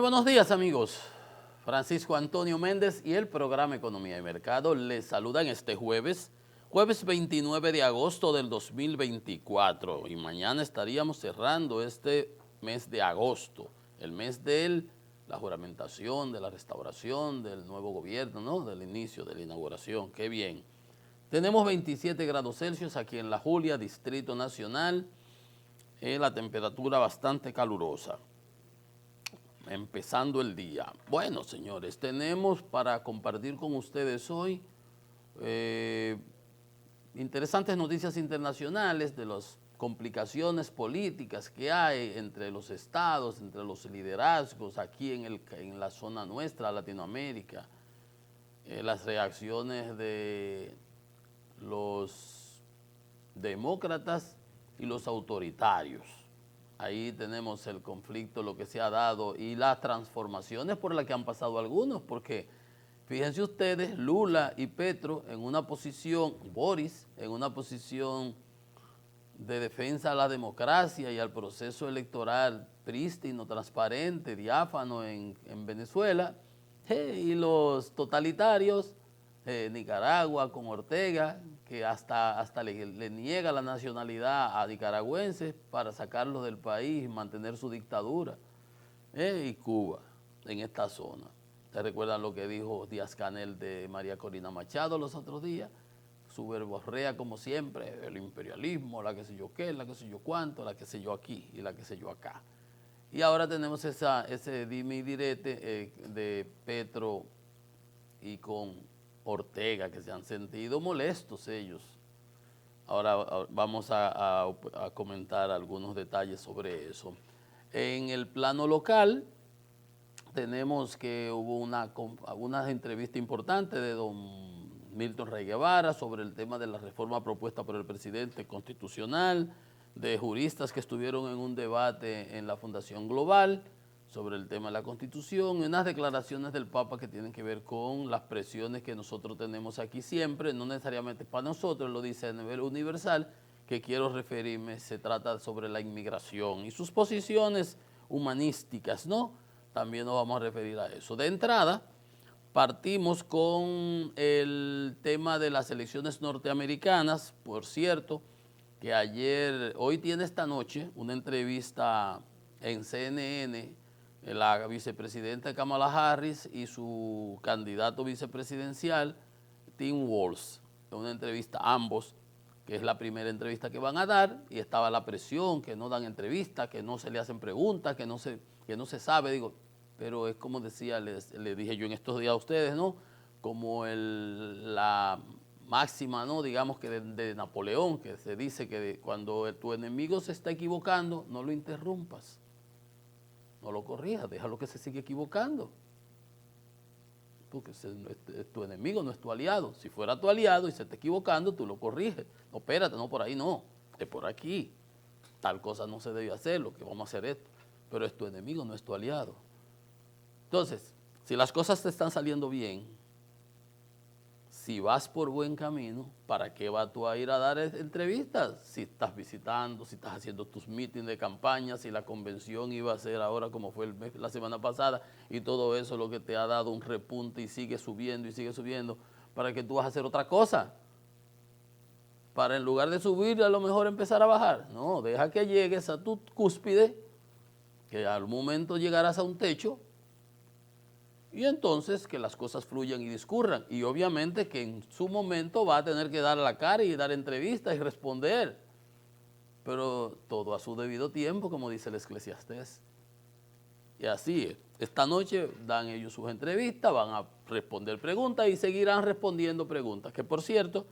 buenos días, amigos. Francisco Antonio Méndez y el programa Economía y Mercado les saludan este jueves 29 de agosto del 2024. Y mañana estaríamos cerrando este mes de agosto, el mes de la juramentación, de la restauración del nuevo gobierno, ¿no? Del inicio, de la inauguración. ¡Qué bien! Tenemos 27 grados Celsius aquí en La Julia, Distrito Nacional, la temperatura bastante calurosa. Empezando el día. Bueno, señores, tenemos para compartir con ustedes hoy interesantes noticias internacionales de las complicaciones políticas que hay entre los estados, entre los liderazgos aquí en la zona nuestra, Latinoamérica, las reacciones de los demócratas y los autoritarios. Ahí tenemos el conflicto, lo que se ha dado y las transformaciones por las que han pasado algunos, porque fíjense ustedes, Lula y Petro en una posición, Boris en una posición de defensa a la democracia y al proceso electoral prístino, transparente, diáfano en Venezuela, y los totalitarios, Nicaragua con Ortega, que hasta le niega la nacionalidad a nicaragüenses para sacarlos del país y mantener su dictadura, y Cuba en esta zona. ¿Ustedes recuerdan lo que dijo Díaz-Canel de María Corina Machado los otros días? Su verborrea como siempre, el imperialismo, la que sé yo qué, la que sé yo cuánto, la que sé yo aquí y la que sé yo acá. Y ahora tenemos ese dime y direte de Petro y con Ortega, que se han sentido molestos ellos. Ahora vamos a comentar algunos detalles sobre eso. En el plano local tenemos que hubo una entrevista importante de don Milton Rey Guevara sobre el tema de la reforma propuesta por el presidente constitucional, de juristas que estuvieron en un debate en la Fundación Global sobre el tema de la Constitución, y unas declaraciones del Papa que tienen que ver con las presiones que nosotros tenemos aquí siempre, no necesariamente para nosotros, lo dice a nivel universal, que quiero referirme, se trata sobre la inmigración y sus posiciones humanísticas, ¿no? También nos vamos a referir a eso. De entrada, partimos con el tema de las elecciones norteamericanas, por cierto, que hoy tiene esta noche una entrevista en CNN, la vicepresidenta Kamala Harris y su candidato vicepresidencial, Tim Walz, una entrevista ambos, que es la primera entrevista que van a dar, y estaba la presión, que no dan entrevistas, que no se le hacen preguntas, que no se sabe, digo, pero es como decía, les dije yo en estos días a ustedes, ¿no? Como la máxima, ¿no? Digamos que de Napoleón, que se dice que cuando tu enemigo se está equivocando, no lo interrumpas, no lo corrijas, déjalo que se siga equivocando. Porque es tu enemigo, no es tu aliado. Si fuera tu aliado y se está equivocando, tú lo corriges. No, espérate, no por ahí, no, es por aquí. Tal cosa no se debe hacer, lo que vamos a hacer esto. Pero es tu enemigo, no es tu aliado. Entonces, si las cosas te están saliendo bien, si vas por buen camino, ¿para qué vas tú a ir a dar entrevistas? Si estás visitando, si estás haciendo tus mítines de campaña, si la convención iba a ser ahora como fue la semana pasada y todo eso lo que te ha dado un repunte y sigue subiendo, ¿para qué tú vas a hacer otra cosa? Para en lugar de subir a lo mejor empezar a bajar. No, deja que llegues a tu cúspide, que al momento llegarás a un techo, y entonces que las cosas fluyan y discurran. Y obviamente que en su momento va a tener que dar la cara y dar entrevistas y responder. Pero todo a su debido tiempo, como dice el Eclesiastés. Y así es. Esta noche dan ellos sus entrevistas, van a responder preguntas y seguirán respondiendo preguntas. Que por cierto,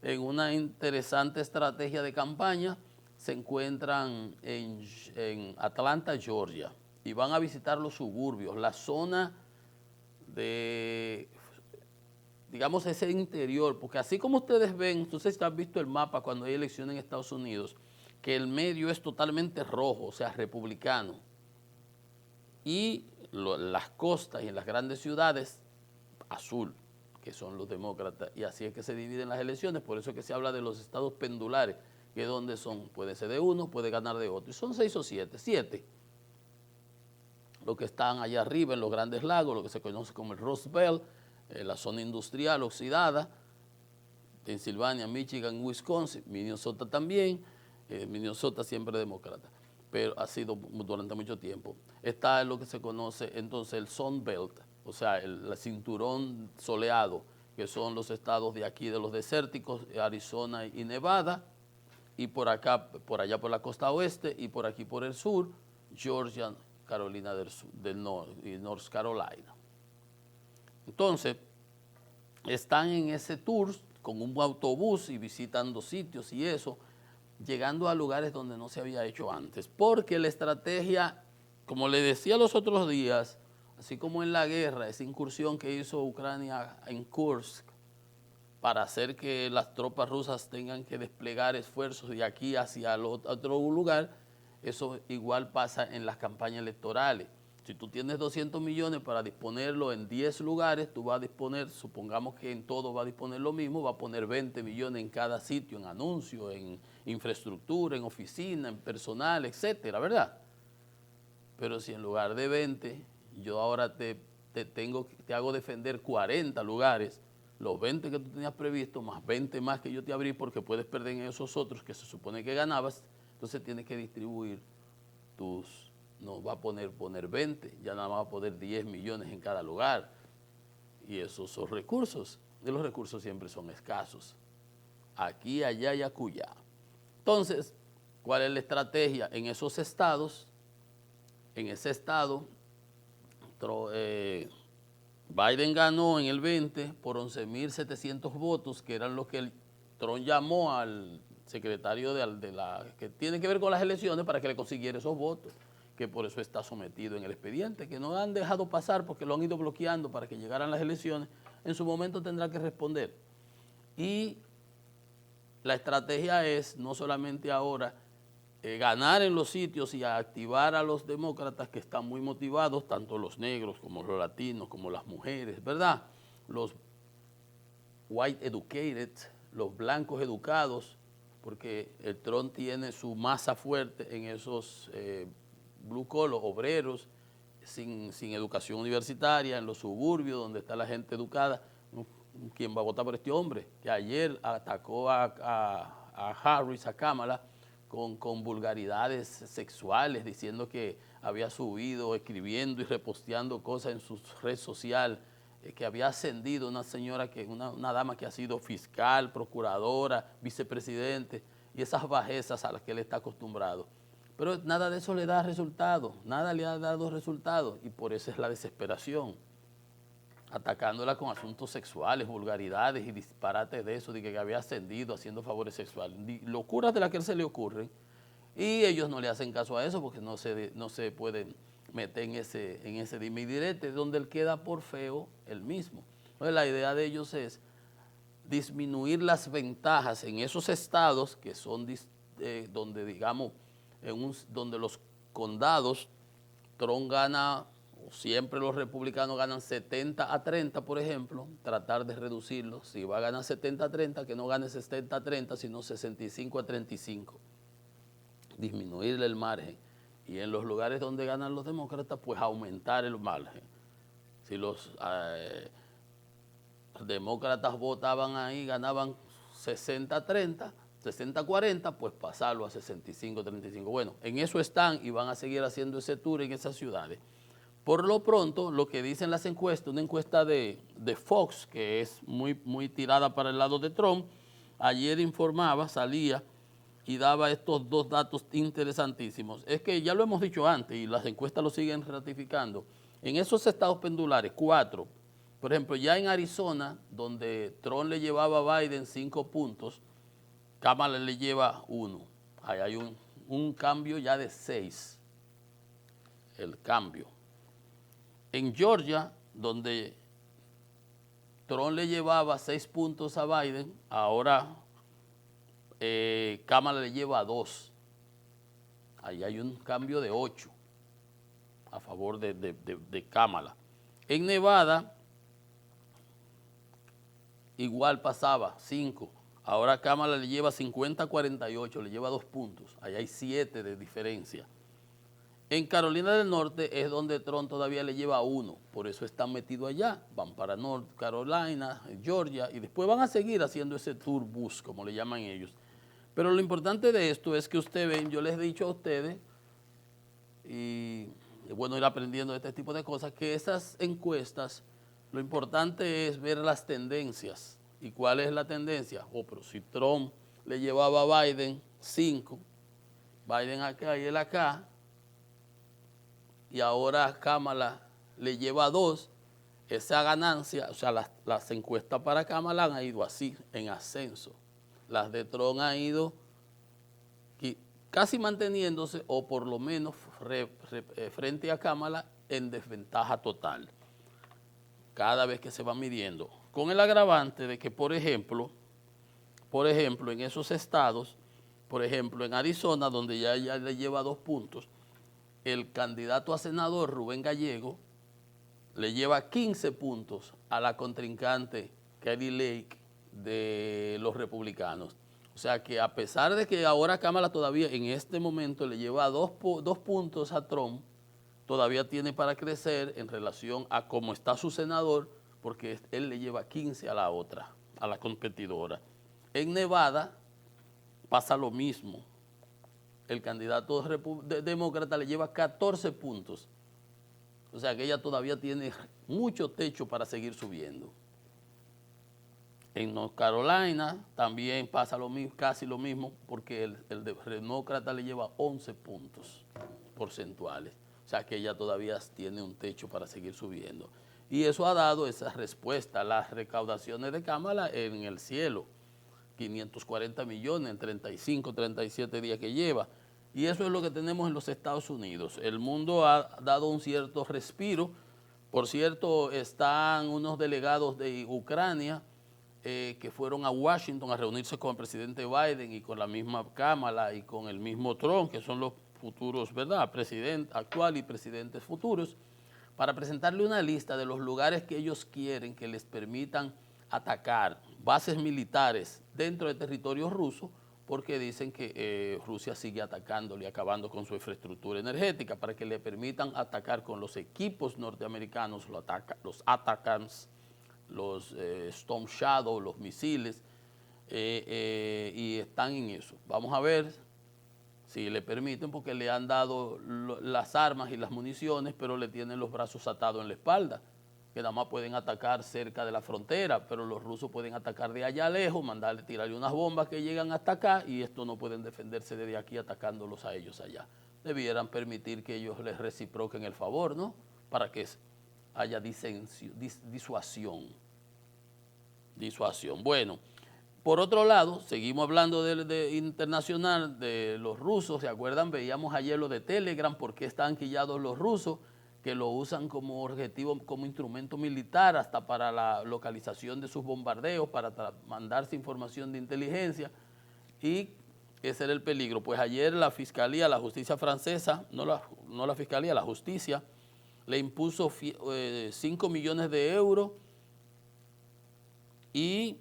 en una interesante estrategia de campaña, se encuentran en Atlanta, Georgia, y van a visitar los suburbios, la zona de, digamos, ese interior, porque así como ustedes ven, entonces han visto el mapa cuando hay elecciones en Estados Unidos, que el medio es totalmente rojo, o sea, republicano, y las costas y en las grandes ciudades, azul, que son los demócratas, y así es que se dividen las elecciones, por eso es que se habla de los estados pendulares, que donde son, puede ser de uno, puede ganar de otro, y son 6 o 7, lo que están allá arriba en los Grandes Lagos, lo que se conoce como el Rust Belt, la zona industrial oxidada, Pensilvania, Michigan, Wisconsin, Minnesota también, Minnesota siempre demócrata, pero ha sido durante mucho tiempo. Está en lo que se conoce entonces el Sun Belt, o sea, el cinturón soleado, que son los estados de aquí, de los desérticos, Arizona y Nevada, y por acá, por allá por la costa oeste, y por aquí por el sur, Georgia, Carolina del Norte y North Carolina. Entonces, están en ese tour con un autobús y visitando sitios y eso, llegando a lugares donde no se había hecho antes. Porque la estrategia, como le decía los otros días, así como en la guerra, esa incursión que hizo Ucrania en Kursk, para hacer que las tropas rusas tengan que desplegar esfuerzos de aquí hacia el otro lugar, eso igual pasa en las campañas electorales. Si tú tienes 200 millones para disponerlo en 10 lugares, tú vas a disponer, supongamos que en todo va a disponer lo mismo, va a poner 20 millones en cada sitio, en anuncios, en infraestructura, en oficina, en personal, etcétera, ¿verdad? Pero si en lugar de 20, yo ahora te hago defender 40 lugares, los 20 que tú tenías previsto, más 20 más que yo te abrí porque puedes perder en esos otros que se supone que ganabas, entonces tienes que distribuir tus, no va a poner 20, ya nada más va a poner 10 millones en cada lugar. Y esos son recursos, y los recursos siempre son escasos, aquí, allá y acullá. Entonces, ¿cuál es la estrategia en esos estados? En ese estado, Biden ganó en el 20 por 11.700 votos, que eran los que Trump llamó al secretario que tiene que ver con las elecciones para que le consiguiera esos votos, que por eso está sometido en el expediente, que no han dejado pasar porque lo han ido bloqueando para que llegaran las elecciones. En su momento tendrá que responder. Y la estrategia es no solamente ahora ganar en los sitios y activar a los demócratas que están muy motivados, tanto los negros como los latinos, como las mujeres, ¿verdad? Los white educated, los blancos educados, porque el Trump tiene su masa fuerte en esos blue collar, obreros, sin educación universitaria, en los suburbios donde está la gente educada. ¿Quién va a votar por este hombre? Que ayer atacó a Harris, a Kamala, con vulgaridades sexuales, diciendo que había subido, escribiendo y reposteando cosas en su red social, que había ascendido una señora, una dama que ha sido fiscal, procuradora, vicepresidente, y esas bajezas a las que él está acostumbrado. Pero nada de eso le da resultado, nada le ha dado resultado, y por eso es la desesperación, atacándola con asuntos sexuales, vulgaridades y disparates de eso, de que había ascendido haciendo favores sexuales, locuras de las que a él se le ocurren, y ellos no le hacen caso a eso porque no se pueden meter en ese dime y direte, donde él queda por feo él mismo. Entonces la idea de ellos es disminuir las ventajas en esos estados que son donde, digamos, donde los condados, Trump gana, siempre los republicanos ganan 70-30, por ejemplo, tratar de reducirlo. Si va a ganar 70-30, que no gane 70-30, sino 65-35. Disminuirle el margen. Y en los lugares donde ganan los demócratas, pues aumentar el margen. Si los demócratas votaban ahí, ganaban 60-30, 60-40, pues pasarlo a 65-35. Bueno, en eso están y van a seguir haciendo ese tour en esas ciudades. Por lo pronto, lo que dicen las encuestas, una encuesta de Fox, que es muy tirada para el lado de Trump, ayer informaba, salía y daba estos dos datos interesantísimos. Es que ya lo hemos dicho antes y las encuestas lo siguen ratificando. En esos estados pendulares, 4, por ejemplo, ya en Arizona, donde Trump le llevaba a Biden 5 puntos, Kamala le lleva 1. Ahí hay un cambio ya de 6, el cambio. En Georgia, donde Trump le llevaba 6 puntos a Biden, ahora Kamala le lleva 2. Ahí hay un cambio de 8 a favor de Kamala. En Nevada, igual pasaba 5. Ahora Kamala le lleva 50-48, le lleva 2 puntos. Ahí hay 7 de diferencia. En Carolina del Norte es donde Trump todavía le lleva 1, por eso están metidos allá, van para North Carolina, Georgia, y después van a seguir haciendo ese tour bus, como le llaman ellos. Pero lo importante de esto es que ustedes ven, yo les he dicho a ustedes, y es bueno ir aprendiendo de este tipo de cosas, que esas encuestas, lo importante es ver las tendencias. ¿Y cuál es la tendencia? Pero si Trump le llevaba a Biden 5, Biden acá y él acá, y ahora Kamala le lleva 2, esa ganancia, o sea, las encuestas para Kamala han ido así, en ascenso. Las de Trump han ido casi manteniéndose, o por lo menos frente a Kamala, en desventaja total, cada vez que se va midiendo. Con el agravante de que, por ejemplo, en esos estados, por ejemplo, en Arizona, donde ya le lleva 2 puntos, el candidato a senador, Rubén Gallego, le lleva 15 puntos a la contrincante Kari Lake de los republicanos. O sea que a pesar de que ahora Kamala todavía en este momento le lleva 2 puntos a Trump, todavía tiene para crecer en relación a cómo está su senador, porque él le lleva 15 a la otra, a la competidora. En Nevada pasa lo mismo. El candidato demócrata le lleva 14 puntos. O sea que ella todavía tiene mucho techo para seguir subiendo. En North Carolina también pasa lo mismo, casi lo mismo, porque el demócrata le lleva 11 puntos porcentuales. O sea que ella todavía tiene un techo para seguir subiendo. Y eso ha dado esa respuesta. Las recaudaciones de Kamala en el cielo, 540 millones en 35, 37 días que lleva. Y eso es lo que tenemos en los Estados Unidos. El mundo ha dado un cierto respiro. Por cierto, están unos delegados de Ucrania que fueron a Washington a reunirse con el presidente Biden y con la misma Kamala y con el mismo Trump, que son los futuros, ¿verdad?, presidente actual y presidentes futuros, para presentarle una lista de los lugares que ellos quieren que les permitan atacar bases militares dentro del territorio ruso, porque dicen que Rusia sigue atacándole y acabando con su infraestructura energética, para que le permitan atacar con los equipos norteamericanos, los ATACMS, los Storm Shadow, los misiles, y están en eso. Vamos a ver si le permiten, porque le han dado las armas y las municiones, pero le tienen los brazos atados en la espalda, que nada más pueden atacar cerca de la frontera, pero los rusos pueden atacar de allá lejos, mandarle, tirarle unas bombas que llegan hasta acá, y esto no pueden defenderse desde aquí atacándolos a ellos allá. Debieran permitir que ellos les reciproquen el favor, ¿no?, para que haya disuasión. Bueno, por otro lado, seguimos hablando de internacional, de los rusos. ¿Se acuerdan? Veíamos ayer lo de Telegram, por qué están quillados los rusos, que lo usan como objetivo, como instrumento militar, hasta para la localización de sus bombardeos, para mandarse información de inteligencia, y ese era el peligro. Pues ayer la Fiscalía, la justicia francesa, no la Fiscalía, la justicia, le impuso 5 millones de euros y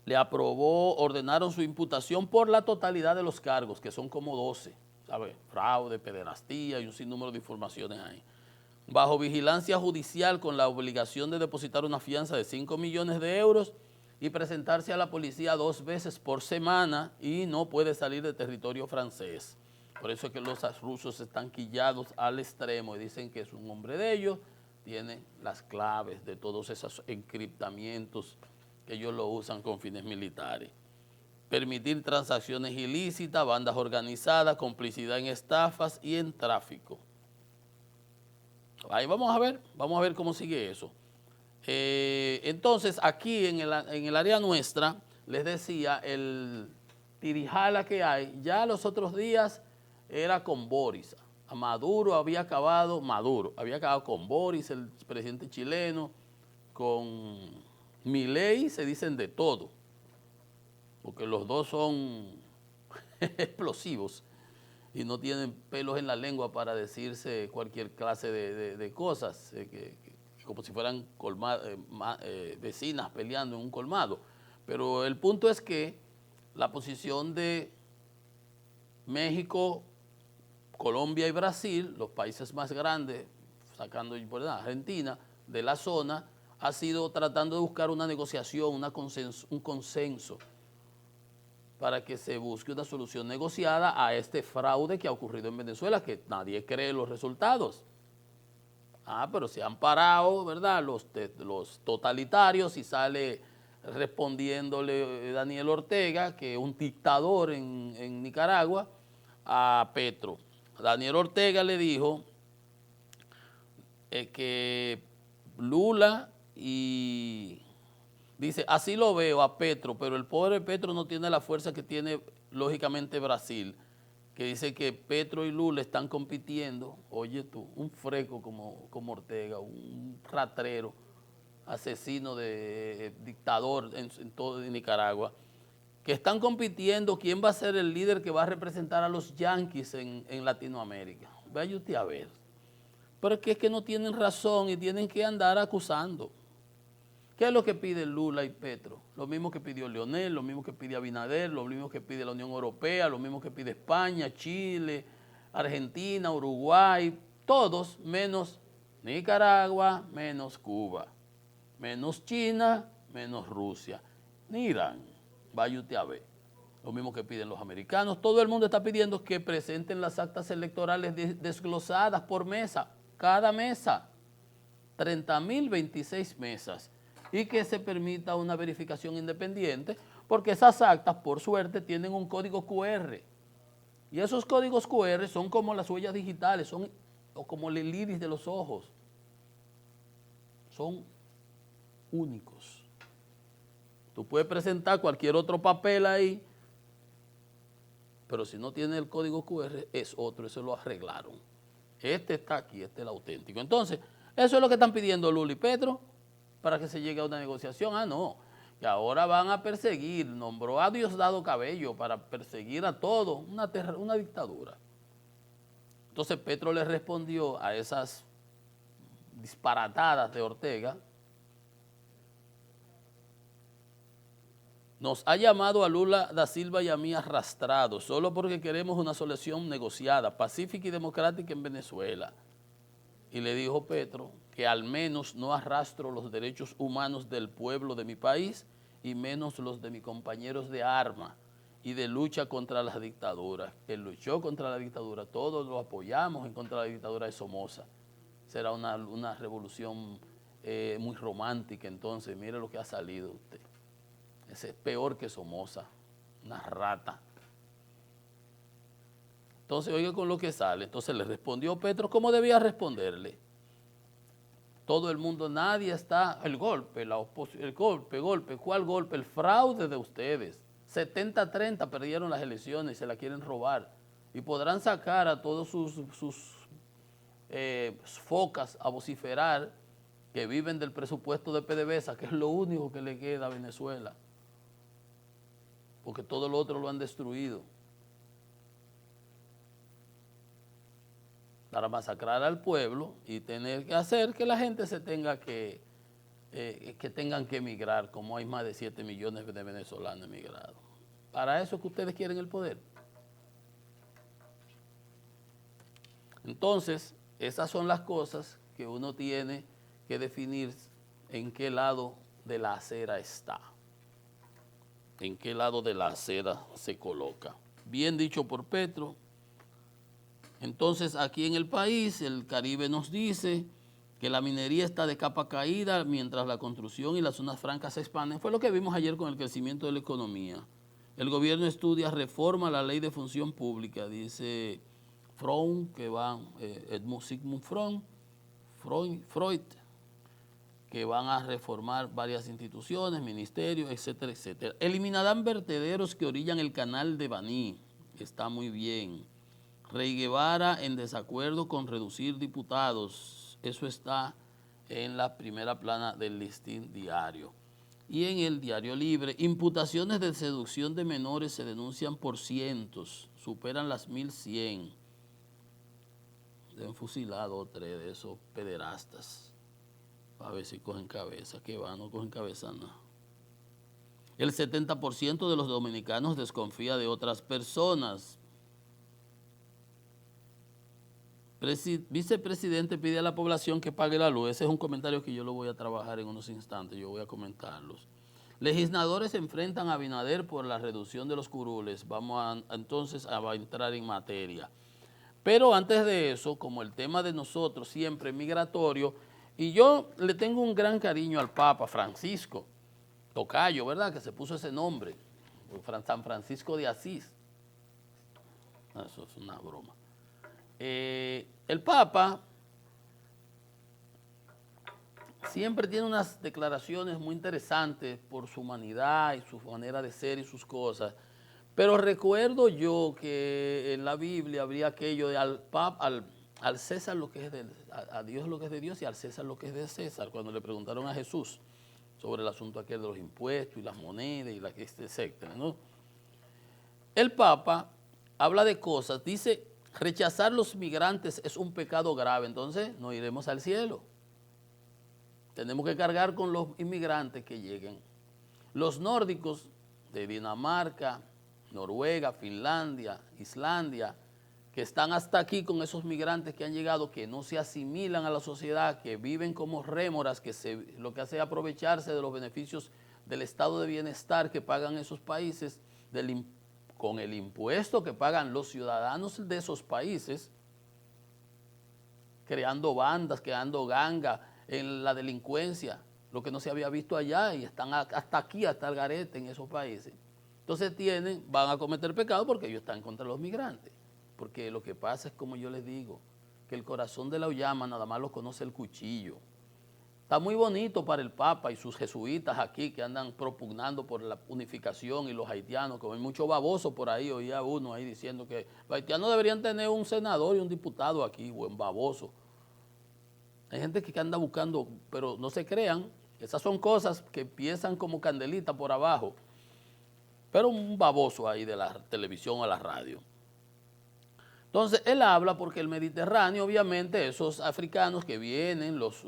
le ordenaron su imputación por la totalidad de los cargos, que son como 12, ¿sabe? Fraude, pederastía y un sinnúmero de informaciones ahí. Bajo vigilancia judicial, con la obligación de depositar una fianza de 5 millones de euros y presentarse a la policía 2 veces por semana, y no puede salir de territorio francés. Por eso es que los rusos están quillados al extremo y dicen que es un hombre de ellos, tiene las claves de todos esos encriptamientos que ellos lo usan con fines militares. Permitir transacciones ilícitas, bandas organizadas, complicidad en estafas y en tráfico. Ahí vamos a ver cómo sigue eso. Entonces, aquí en el área nuestra, les decía, el tirijala que hay, ya los otros días era con Boris. Maduro había acabado con Boris, el presidente chileno, con Milei, se dicen de todo, porque los dos son explosivos y no tienen pelos en la lengua para decirse cualquier clase de cosas, como si fueran vecinas peleando en un colmado. Pero el punto es que la posición de México Colombia y Brasil, los países más grandes, sacando por Argentina, de la zona, ha sido tratando de buscar una negociación, un consenso para que se busque una solución negociada a este fraude que ha ocurrido en Venezuela, que nadie cree los resultados. Pero se han parado, ¿verdad?, los totalitarios y sale respondiéndole Daniel Ortega, que es un dictador en Nicaragua, a Petro. Daniel Ortega le dijo que Lula y dice, así lo veo a Petro, pero el pobre Petro no tiene la fuerza que tiene lógicamente Brasil, que dice que Petro y Lula están compitiendo, oye tú, un freco como Ortega, un ratrero, asesino de dictador en todo Nicaragua, que están compitiendo quién va a ser el líder que va a representar a los yanquis en Latinoamérica. Vaya usted a ver. Pero es que no tienen razón y tienen que andar acusando. ¿Qué es lo que pide Lula y Petro? Lo mismo que pidió Leonel, lo mismo que pide Abinader, lo mismo que pide la Unión Europea, lo mismo que pide España, Chile, Argentina, Uruguay, todos menos Nicaragua, menos Cuba, menos China, menos Rusia, ni Irán. Vaya usted a ver. Lo mismo que piden los americanos. Todo el mundo está pidiendo que presenten las actas electorales desglosadas por mesa, cada mesa, 30.026 mesas, y que se permita una verificación independiente, porque esas actas, por suerte, tienen un código QR. Y esos códigos QR son como las huellas digitales, o como el iris de los ojos. Son únicos. Tú puedes presentar cualquier otro papel ahí, pero si no tiene el código QR, es otro, eso lo arreglaron. Este está aquí, este es el auténtico. Entonces, eso es lo que están pidiendo Lula y Petro para que se llegue a una negociación. No, y ahora van a perseguir, nombró a Diosdado Cabello para perseguir a todos, una dictadura. Entonces Petro le respondió a esas disparatadas de Ortega. Nos ha llamado a Lula da Silva y a mí arrastrados, solo porque queremos una solución negociada, pacífica y democrática en Venezuela. Y le dijo Petro que al menos no arrastro los derechos humanos del pueblo de mi país y menos los de mis compañeros de armas y de lucha contra las dictaduras. Él luchó contra la dictadura, todos lo apoyamos en contra de la dictadura de Somoza. Será una revolución muy romántica, entonces mire lo que ha salido usted. Ese es peor que Somoza, una rata. Entonces, oiga con lo que sale. Entonces le respondió Petro como debía responderle. Todo el mundo, nadie está, el golpe, la oposición, el golpe, ¿cuál golpe? El fraude de ustedes. 70-30 perdieron las elecciones y se la quieren robar. Y podrán sacar a todos sus focas a vociferar que viven del presupuesto de PDVSA, que es lo único que le queda a Venezuela. Porque todo lo otro lo han destruido. Para masacrar al pueblo y tener que hacer que la gente se tenga que tengan que emigrar, como hay más de 7 millones de venezolanos emigrados. Para eso es que ustedes quieren el poder. Entonces, esas son las cosas que uno tiene que definir en qué lado de la acera está. En qué lado de la acera se coloca. Bien dicho por Petro. Entonces, aquí en el país, el Caribe nos dice que la minería está de capa caída mientras la construcción y las zonas francas se expanden. Fue lo que vimos ayer con el crecimiento de la economía. El gobierno estudia reforma a la ley de función pública, dice Freud, que van, Edmund Sigmund Freud, que van a reformar varias instituciones, ministerios, etcétera, etcétera. Eliminarán vertederos que orillan el canal de Baní, está muy bien. Rey Guevara en desacuerdo con reducir diputados, eso está en la primera plana del Listín Diario. Y en el Diario Libre, imputaciones de seducción de menores se denuncian por cientos, superan las 1.100. Han fusilado 3 de esos pederastas, a ver si cogen cabeza, que va, no cogen cabeza nada. El 70% de los dominicanos desconfía de otras personas. Vicepresidente pide a la población que pague la luz. Ese es un comentario que yo lo voy a trabajar en unos instantes, yo voy a comentarlos. Legisladores se enfrentan a Abinader por la reducción de los curules. Vamos entonces a entrar en materia. Pero antes de eso, como el tema de nosotros siempre es migratorio, y yo le tengo un gran cariño al Papa Francisco, tocayo, ¿verdad? Que se puso ese nombre, San Francisco de Asís. Eso es una broma. El Papa siempre tiene unas declaraciones muy interesantes por su humanidad y su manera de ser y sus cosas, pero recuerdo yo que en la Biblia habría aquello de al César lo que es a Dios lo que es de Dios y al César lo que es de César, cuando le preguntaron a Jesús sobre el asunto aquel de los impuestos y las monedas y etcétera, ¿no? El Papa habla de cosas, dice, rechazar los migrantes es un pecado grave, entonces no iremos al cielo. Tenemos que cargar con los inmigrantes que lleguen. Los nórdicos de Dinamarca, Noruega, Finlandia, Islandia, que están hasta aquí con esos migrantes que han llegado, que no se asimilan a la sociedad, que viven como rémoras, que lo que hace es aprovecharse de los beneficios del estado de bienestar que pagan esos países, con el impuesto que pagan los ciudadanos de esos países, creando bandas, creando gangas, en la delincuencia, lo que no se había visto allá, y están hasta aquí, hasta el garete en esos países. Entonces van a cometer pecado porque ellos están contra los migrantes. Porque lo que pasa es, como yo les digo, que el corazón de la Ullama nada más lo conoce el cuchillo. Está muy bonito para el Papa y sus jesuitas aquí que andan propugnando por la unificación y los haitianos, como hay mucho baboso por ahí, oía uno ahí diciendo que los haitianos deberían tener un senador y un diputado aquí, buen baboso. Hay gente que anda buscando, pero no se crean, esas son cosas que empiezan como candelita por abajo, pero un baboso ahí de la televisión o la radio. Entonces, él habla porque el Mediterráneo, obviamente, esos africanos que vienen, los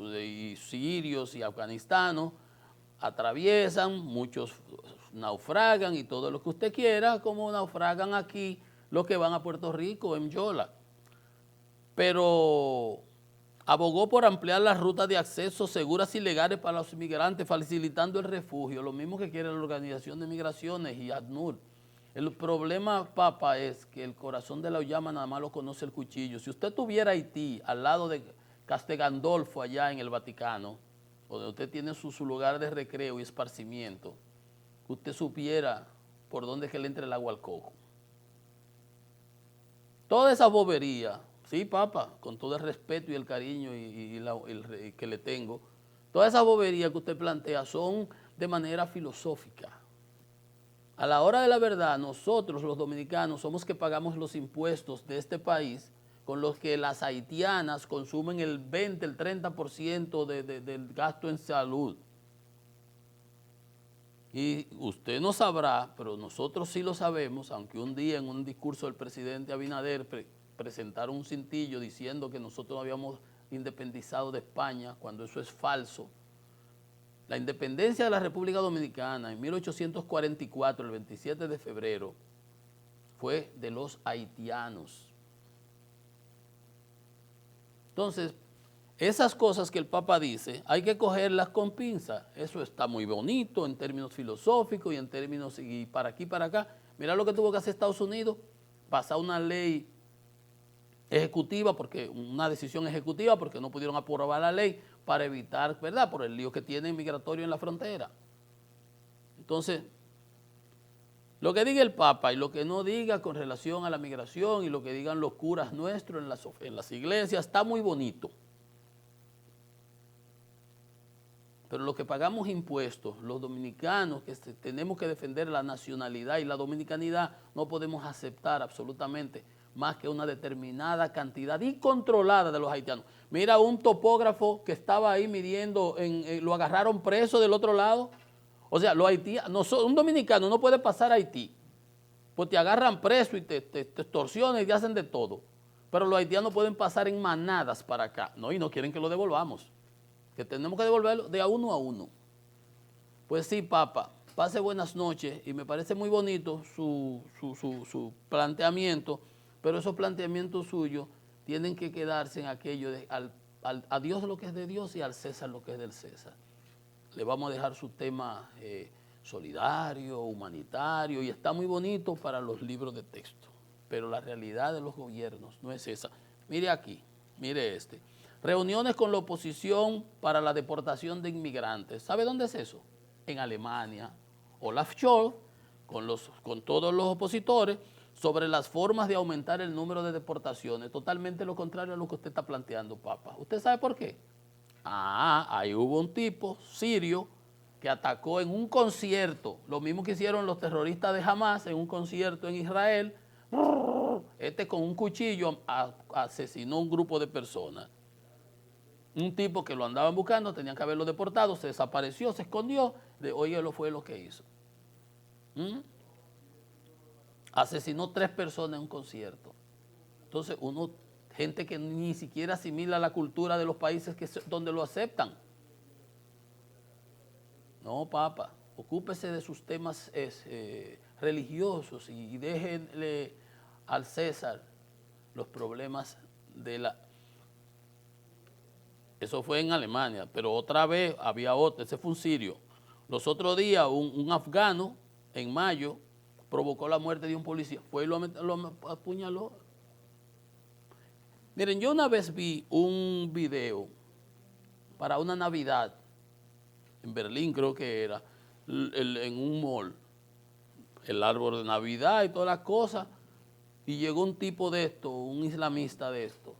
sirios y afganistanos, atraviesan, muchos naufragan y todo lo que usted quiera, como naufragan aquí los que van a Puerto Rico, en Yola. Pero abogó por ampliar las rutas de acceso seguras y legales para los inmigrantes, facilitando el refugio, lo mismo que quiere la Organización de Migraciones y ACNUR. El problema, Papa, es que el corazón de la Ullama nada más lo conoce el cuchillo. Si usted tuviera Haití al lado de Castel Gandolfo, allá en el Vaticano, donde usted tiene su lugar de recreo y esparcimiento, usted supiera por dónde es que le entre el agua al coco. Toda esa bobería, sí, Papa, con todo el respeto y el cariño que le tengo, toda esa bobería que usted plantea son de manera filosófica. A la hora de la verdad, nosotros los dominicanos somos que pagamos los impuestos de este país, con los que las haitianas consumen el 20, el 30% del gasto en salud. Y usted no sabrá, pero nosotros sí lo sabemos, aunque un día en un discurso del presidente Abinader presentaron un cintillo diciendo que nosotros habíamos independizado de España, cuando eso es falso. La independencia de la República Dominicana en 1844, el 27 de febrero, fue de los haitianos. Entonces, esas cosas que el Papa dice, hay que cogerlas con pinzas. Eso está muy bonito en términos filosóficos y en términos y para aquí, para acá. Mira lo que tuvo que hacer Estados Unidos, pasar una ley ejecutiva, una decisión ejecutiva, porque no pudieron aprobar la ley para evitar, ¿verdad?, por el lío que tiene migratorio en la frontera. Entonces, lo que diga el Papa y lo que no diga con relación a la migración y lo que digan los curas nuestros en las iglesias está muy bonito. Pero lo que pagamos impuestos, los dominicanos, que tenemos que defender la nacionalidad y la dominicanidad, no podemos aceptar absolutamente más que una determinada cantidad incontrolada de los haitianos. Mira, un topógrafo que estaba ahí midiendo, lo agarraron preso del otro lado. O sea, los haitianos, un dominicano no puede pasar a Haití, pues te agarran preso y te extorsionan y te hacen de todo. Pero los haitianos pueden pasar en manadas para acá, ¿no? Y no quieren que lo devolvamos, que tenemos que devolverlo de a uno a uno. Pues sí, Papa, pase buenas noches y me parece muy bonito su planteamiento, pero esos planteamientos suyos tienen que quedarse en aquello de a Dios lo que es de Dios y al César lo que es del César. Le vamos a dejar su tema solidario, humanitario, y está muy bonito para los libros de texto, pero la realidad de los gobiernos no es esa. Mire aquí, mire este. Reuniones con la oposición para la deportación de inmigrantes. ¿Sabe dónde es eso? En Alemania. Olaf Scholz, con todos los opositores, sobre las formas de aumentar el número de deportaciones. Totalmente lo contrario a lo que usted está planteando, Papa. ¿Usted sabe por qué? Ahí hubo un tipo sirio que atacó en un concierto, lo mismo que hicieron los terroristas de Hamas en un concierto en Israel. Este con un cuchillo asesinó a un grupo de personas. Un tipo que lo andaban buscando, tenían que haberlo deportado, se desapareció, se escondió, oye, lo fue lo que hizo. Asesinó 3 personas en un concierto. Entonces, gente que ni siquiera asimila la cultura de los países donde lo aceptan. No, Papa, ocúpese de sus temas religiosos y déjenle al César los problemas de la... Eso fue en Alemania, pero otra vez había otro, ese fue un sirio. Los otros días un afgano en mayo provocó la muerte de un policía, fue y lo apuñaló. Miren, yo una vez vi un video para una Navidad, en Berlín creo que era, en un mall, el árbol de Navidad y todas las cosas, y llegó un tipo de esto, un islamista de esto,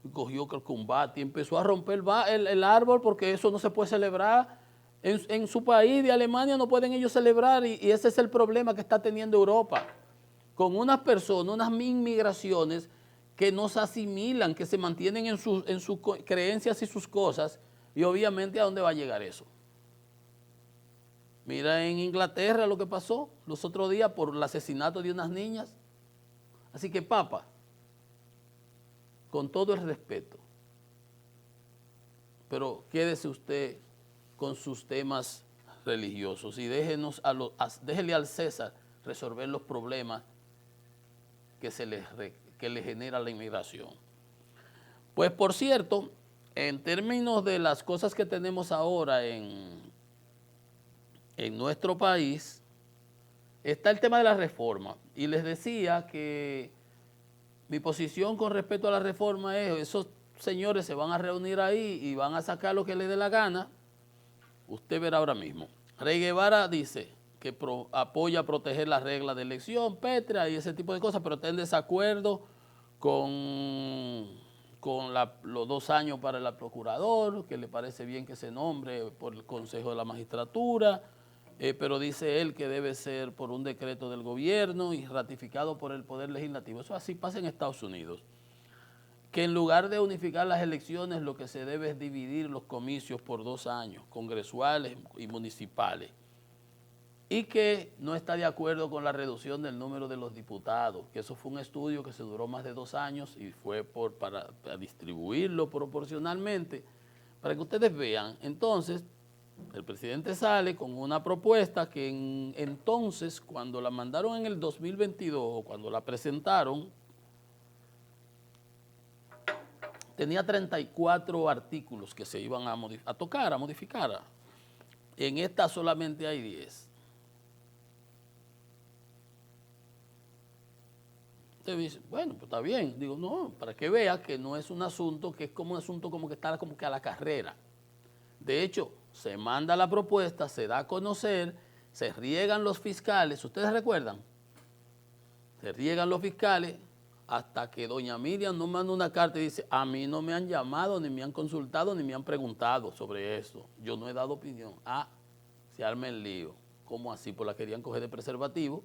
y cogió creo que un bate y empezó a romper el árbol porque eso no se puede celebrar. En su país de Alemania no pueden ellos celebrar y ese es el problema que está teniendo Europa, con unas personas, unas inmigraciones que no se asimilan, que se mantienen en sus creencias y sus cosas, y obviamente ¿a dónde va a llegar eso? Mira en Inglaterra lo que pasó los otros días por el asesinato de unas niñas. Así que, Papa, con todo el respeto, pero quédese usted con sus temas religiosos y déjele al César resolver los problemas que le genera la inmigración. Pues, por cierto, en términos de las cosas que tenemos ahora en nuestro país, está el tema de la reforma. Y les decía que mi posición con respecto a la reforma es, esos señores se van a reunir ahí y van a sacar lo que les dé la gana. Usted verá ahora mismo. Rey Guevara dice que apoya proteger las reglas de elección pétrea y ese tipo de cosas, pero está en desacuerdo con los 2 años para el procurador, que le parece bien que se nombre por el Consejo de la Magistratura, pero dice él que debe ser por un decreto del gobierno y ratificado por el Poder Legislativo. Eso así pasa en Estados Unidos. Que en lugar de unificar las elecciones, lo que se debe es dividir los comicios por 2 años, congresuales y municipales. Y que no está de acuerdo con la reducción del número de los diputados, que eso fue un estudio que se duró más de 2 años y fue para distribuirlo proporcionalmente, para que ustedes vean. Entonces, el presidente sale con una propuesta que entonces, cuando la mandaron en el 2022, cuando la presentaron, tenía 34 artículos que se iban a modificar. En esta solamente hay 10. Usted dice, bueno, pues está bien. Digo, no, para que vea que no es un asunto, que es como un asunto como que está como que a la carrera. De hecho, se manda la propuesta, se da a conocer, se riegan los fiscales, ¿ustedes recuerdan? Se riegan los fiscales hasta que doña Miriam nos manda una carta y dice, a mí no me han llamado, ni me han consultado, ni me han preguntado sobre eso. Yo no he dado opinión. Se arma el lío. ¿Cómo así? Pues la querían coger de preservativo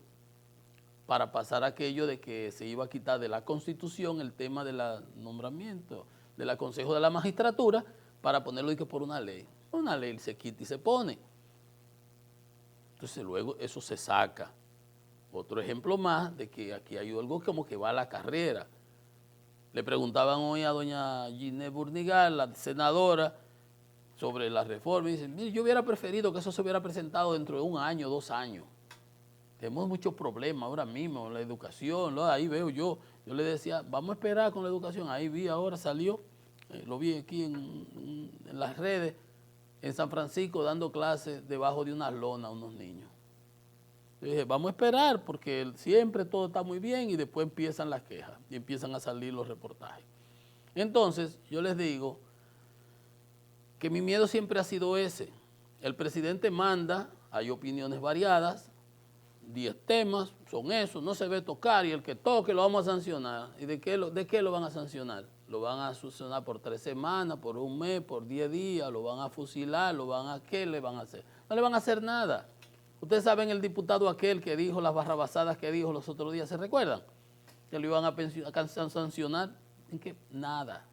para pasar aquello de que se iba a quitar de la Constitución el tema del nombramiento del Consejo de la Magistratura para ponerlo por una ley. Una ley se quita y se pone. Entonces luego eso se saca. Otro ejemplo más de que aquí hay algo como que va a la carrera. Le preguntaban hoy a doña Ginés Burnigal, la senadora, sobre la reforma y dice, mire, yo hubiera preferido que eso se hubiera presentado dentro de 1 año, 2 años. Tenemos muchos problemas ahora mismo, la educación, ahí veo yo, Yo le decía, vamos a esperar con la educación. Ahí vi ahora, salió, lo vi aquí en las redes, en San Francisco dando clases debajo de una lona a unos niños. Yo dije, vamos a esperar porque siempre todo está muy bien y después empiezan las quejas y empiezan a salir los reportajes. Entonces, yo les digo que mi miedo siempre ha sido ese. El presidente manda, hay opiniones variadas, 10 temas, son esos, no se ve tocar y el que toque lo vamos a sancionar. ¿Y de qué lo van a sancionar? Lo van a sancionar por 3 semanas, por un mes, por 10 días, lo van a fusilar, ¿qué le van a hacer? No le van a hacer nada. Ustedes saben el diputado aquel que dijo las barrabasadas que dijo los otros días, ¿se recuerdan? Que lo iban a sancionar. ¿En qué? Nada.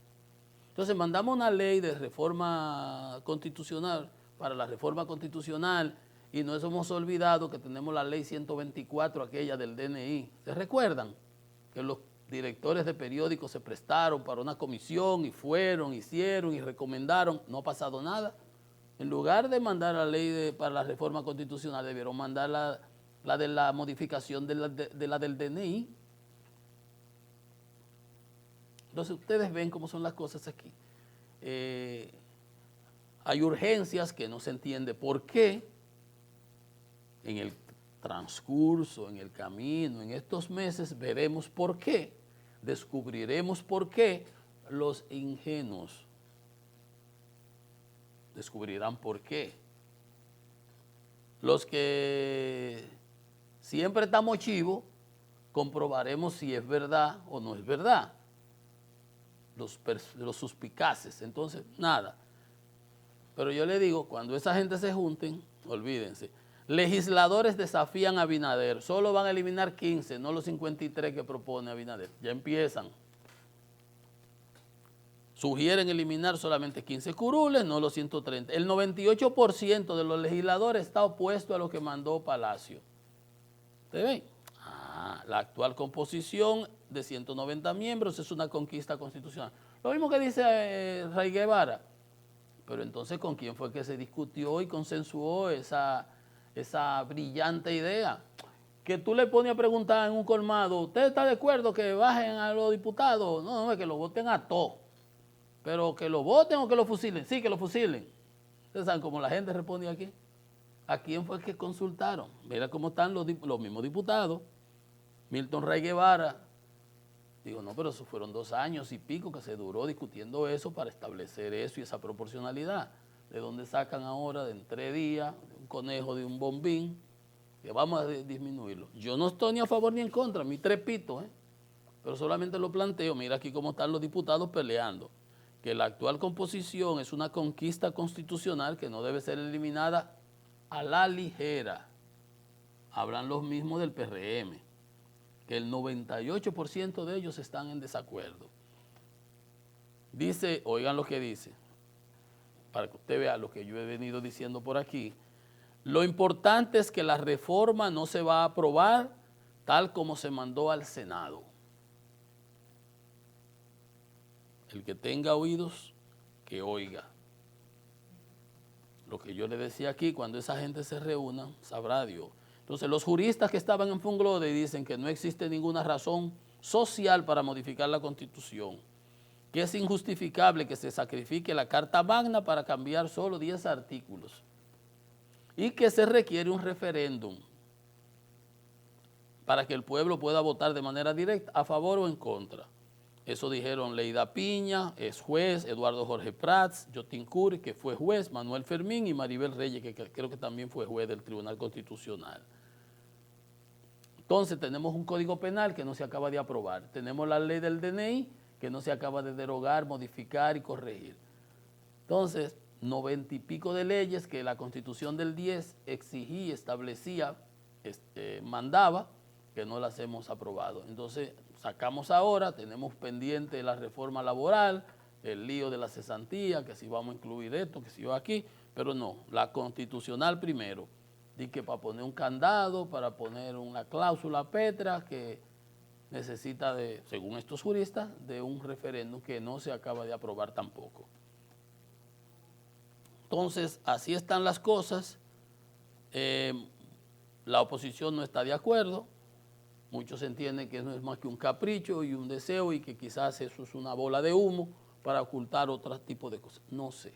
Entonces mandamos una ley de reforma constitucional, para la reforma constitucional, y nos hemos olvidado que tenemos la ley 124, aquella del DNI. ¿Se recuerdan? Que los directores de periódicos se prestaron para una comisión y fueron, hicieron y recomendaron. No ha pasado nada. En lugar de mandar la ley para la reforma constitucional, debieron mandar la de la modificación de la del DNI. Entonces ustedes ven cómo son las cosas aquí. Hay urgencias que no se entiende por qué. En el transcurso, en el camino, en estos meses veremos por qué, descubriremos por qué. Los ingenuos descubrirán por qué. Los que siempre estamos chivos, comprobaremos si es verdad o no es verdad. Los suspicaces, entonces nada. Pero yo le digo, cuando esa gente se junten, olvídense. Legisladores desafían a Abinader, solo van a eliminar 15, no los 53 que propone Abinader. Ya empiezan. Sugieren eliminar solamente 15 curules, no los 130. El 98% de los legisladores está opuesto a lo que mandó Palacio. ¿Ustedes ven? La actual composición de 190 miembros es una conquista constitucional. Lo mismo que dice Rey Guevara. Pero entonces, ¿con quién fue que se discutió y consensuó esa brillante idea? Que tú le pones a preguntar en un colmado, ¿usted está de acuerdo que bajen a los diputados? No, es que lo voten a todos. Pero que lo voten o que lo fusilen. Sí, que lo fusilen. Ustedes saben cómo la gente responde aquí. ¿A quién fue que consultaron? Mira cómo están los mismos diputados. Milton Rey Guevara. Digo, no, pero eso fueron 2 años y pico que se duró discutiendo eso para establecer eso y esa proporcionalidad. ¿De dónde sacan ahora en 3 días un conejo de un bombín? Que vamos a disminuirlo. Yo no estoy ni a favor ni en contra, mi trepito, pero solamente lo planteo. Mira aquí cómo están los diputados peleando. Que la actual composición es una conquista constitucional que no debe ser eliminada a la ligera. Hablan los mismos del PRM, que el 98% de ellos están en desacuerdo. Dice, oigan lo que dice, para que usted vea lo que yo he venido diciendo por aquí. Lo importante es que la reforma no se va a aprobar tal como se mandó al Senado. El que tenga oídos, que oiga. Lo que yo le decía aquí, cuando esa gente se reúna, sabrá Dios. Entonces, los juristas que estaban en Funglode dicen que no existe ninguna razón social para modificar la Constitución, que es injustificable que se sacrifique la Carta Magna para cambiar solo 10 artículos y que se requiere un referéndum para que el pueblo pueda votar de manera directa a favor o en contra. Eso dijeron Leida Piña, es juez, Eduardo Jorge Prats, Yotin Curi, que fue juez, Manuel Fermín y Maribel Reyes, que creo que también fue juez del Tribunal Constitucional. Entonces tenemos un código penal que no se acaba de aprobar, tenemos la ley del DNI que no se acaba de derogar, modificar y corregir. Entonces, 90 y pico de leyes que la Constitución del 10 exigía, establecía, mandaba, que no las hemos aprobado. Entonces, sacamos ahora, tenemos pendiente la reforma laboral, el lío de la cesantía, que si vamos a incluir esto, que si yo aquí, pero no, la constitucional primero. Di que para poner un candado, para poner una cláusula petra que necesita de, según estos juristas, de un referéndum que no se acaba de aprobar tampoco. Entonces, así están las cosas. La oposición no está de acuerdo. Muchos entienden que no es más que un capricho y un deseo y que quizás eso es una bola de humo para ocultar otro tipo de cosas. No sé,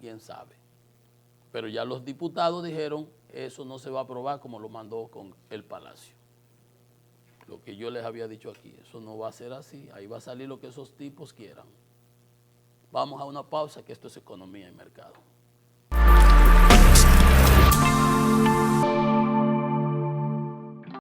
quién sabe. Pero ya los diputados dijeron, eso no se va a aprobar como lo mandó con el Palacio. Lo que yo les había dicho aquí, eso no va a ser así, ahí va a salir lo que esos tipos quieran. Vamos a una pausa, que esto es economía y mercado.